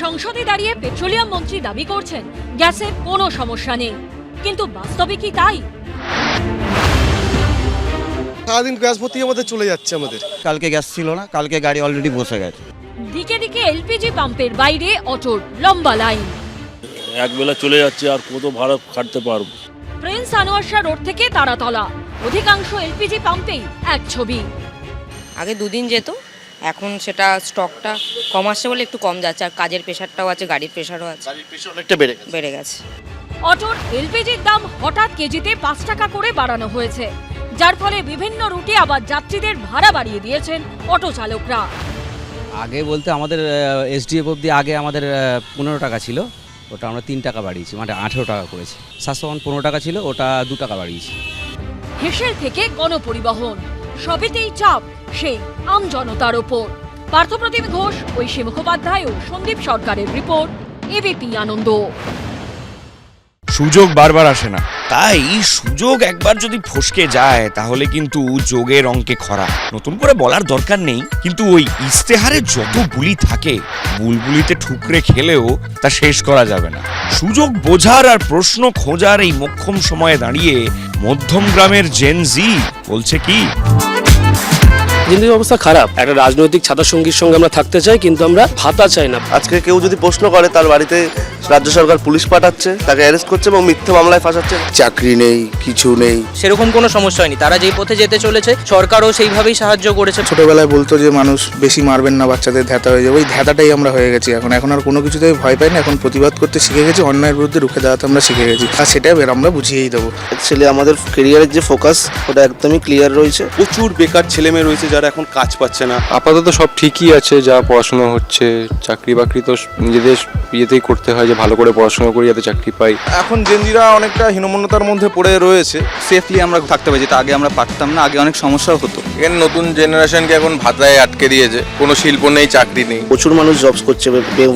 সংসদে দাঁড়িয়ে পেট্রোলিয়াম মন্ত্রী দাবি করছেন গ্যাসের কোনো সমস্যা নেই, কিন্তু বাস্তবে কি তাই? সারাদিন গ্যাস ভর্তি আমাদের চলে যাচ্ছে। কালকে গ্যাস ছিল না, কালকে গাড়ি অলরেডি বসে গেছে। দিকে দিকে এলপিজি পাম্পের বাইরে অটোর লম্বা লাইন। একবেলা চলে যাচ্ছে, আর কত ভাড়া খাটতে পারবো। প্রিন্স আনোয়ার শাহ রোড থেকে তারাতলা অধিকাংশ এলপিজি পাম্পেই এক ছবি। আগে দুদিন যেত, এখন সেটা স্টকটা কম আসছে বলে একটু কম যাচ্ছে, আর কাজের প্রেশারটাও আছে, গাড়ির প্রেশারও আছে, অনেকটা বেড়ে গেছে। অটোর এলপিজির দাম হঠাৎ কেজিতে 5 টাকা করে বাড়ানো হয়েছে, যার ফলে বিভিন্ন রুটে আবার যাত্রীদের ভাড়া বাড়িয়ে দিয়েছেন অটো চালকরা। আগে বলতে আমাদের এসডিএফ অবধি আগে আমাদের 15 টাকা ছিল, ওটা আমরা 3 টাকা বাড়িয়েছি, মানে 18 টাকা করেছি। 715 টাকা ছিল, ওটা 2 টাকা বাড়িয়েছি। হেসেল থেকে গণপরিবহন সবেতেই চাপ সেই আম জনতার ওপর। পার্থপ্রতিম ঘোষ, ঐশী মুখোপাধ্যায় ও সন্দীপ সরকারের রিপোর্ট, এবিপি আনন্দ। সুযোগ বারবার আসে না, তাই সুযোগ একবার যদি ফসকে যায় তাহলে কিন্তু যোগের অঙ্কে খরা। নতুন করে বলার দরকার নেই, কিন্তু ওই ইস্তেহারে যত বুলি থাকে, বুলবুলিতে ঠুকরে খেলেও তা শেষ করা যাবে না। সুযোগ বোঝার আর প্রশ্ন খোঁজার এই মোক্ষম সময়ে দাঁড়িয়ে মধ্যম গ্রামের জেন জি বলছে কি? জিন্দির অবস্থা খারাপ। একটা রাজনৈতিক ছাত্র সঙ্গীর সঙ্গে আমরা থাকতে চাই, কিন্তু আমরা ভাতা চাই না। আজকে কেউ যদি প্রশ্ন করে, তার বাড়িতে রাজ্য সরকার পুলিশ পাঠাচ্ছে, তাকে অ্যারেস্ট করছে এবং মিথ্যে মামলায় ফাঁসাচ্ছে। চাকরি নেই, কিছু নেই, সেরকম কোনো সমস্যা হয়নি। তারা যেই পথে যেতে চলেছে, সরকারও সেইভাবেই সাহায্য করেছে। ছোটবেলায় বলতো যে মানুষ বেশি মারবেন না, বাচ্চাদের ধ্যাতা হয়ে যাবে। ওই ধ্যাতাটাই আমরা হয়ে গেছি এখন আর কোনো কিছুতেই ভয় পাই না। এখন প্রতিবাদ করতে শিখে গেছি, অন্যায়ের বিরুদ্ধে রুখে দাঁড়াতে আমরা শিখে গেছি, আর সেটা আমরা বুঝিয়েই দেবো। অ্যাকচুয়ালি আমাদের কেরিয়ারের যে ফোকাস, ওটা একদমই ক্লিয়ার রয়েছে। প্রচুর বেকার ছেলেমেয়ে রয়েছে যারা এখন কাজ পাচ্ছে না। আপাতত সব ঠিকই আছে, যা পড়াশোনা হচ্ছে। চাকরি বাকরি তো নিজেদের ইয়েতেই করতে হয়, যে ভালো করে পড়াশোনা করি যাতে চাকরি পাই। এখন জেনজিরা অনেকটা হীনমন্যতার মধ্যে পড়ে রয়েছে। সেফলি আমরা থাকতে পারি, যেটা আগে আমরা পারতাম না। আগে অনেক সমস্যাও হতো। এখানে নতুন জেনারেশনকে এখন ভাতায় আটকে দিয়েছে, কোনো শিল্প নেই, চাকরি নেই। প্রচুর মানুষ জবস করছে।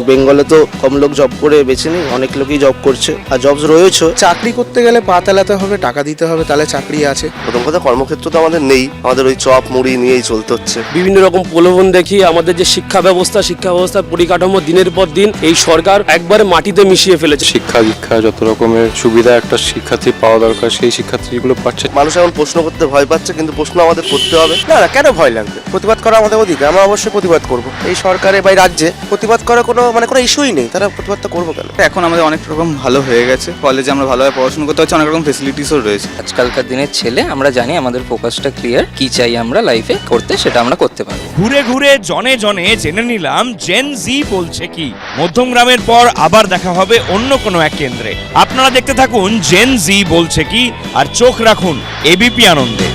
বেঙ্গলে তো কম লোক জব করে বেছে নেই, অনেক লোকই জব করছে, আর জবস রয়েছে। চাকরি করতে গেলে পা তেলাতে হবে, টাকা দিতে হবে, তাহলে চাকরি আছে। প্রথম কথা, কর্মক্ষেত্র তো আমাদের নেই, আমাদের ওই চপ মুড়ি নিয়েই চলতে হচ্ছে। বিভিন্ন রকম প্রলোভন দেখি আমাদের যে শিক্ষা ব্যবস্থার পরিকাঠামো দিনের পর দিন এই সরকার একবারে মাটিতে মিশিয়ে ফেলেছে। শিক্ষা দীক্ষা যত রকমের সুবিধা একটা শিক্ষার্থী পাওয়া দরকার, সেই শিক্ষার্থীগুলো পাচ্ছে। মানুষ এখন প্রশ্ন করতে ভয় পাচ্ছে, কিন্তু প্রশ্ন আমাদের করতে হবে। না, কেন ভয় লাগবে? প্রতিবাদ করা আমাদের অধিকার, আমরা অবশ্যই প্রতিবাদ করবো। এই সরকারে বা রাজ্যে প্রতিবাদ করার কোনো ইস্যুই নেই, তারা প্রতিবাদটা করবো কেন? এখন আমাদের অনেক রকম ভালো হয়ে গেছে, কলেজে আমরা ভালোভাবে পড়াশোনা করতে পারছি, অনেক রকম ফেসিলিটিসও রয়েছে। আজকালকার দিনের ছেলে, আমরা জানি আমাদের ফোকাসটা ক্লিয়ার, কি চাই আমরা লাইফে করতে, সেটা আমরা করতে পারবো। ঘুরে ঘুরে জনে জনে জেনে নিলাম জেন জি বলছে কি। মধ্যমগ্রামের পর আবার দেখা হবে অন্য কোনো এক কেন্দ্রে। আপনারা দেখতে থাকুন জেন জি বলছে কি, আর চোখ রাখুন এবিপি আনন্দে।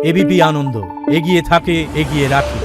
এবিপি আনন্দ, এগিয়ে থাকে, এগিয়ে রাখে।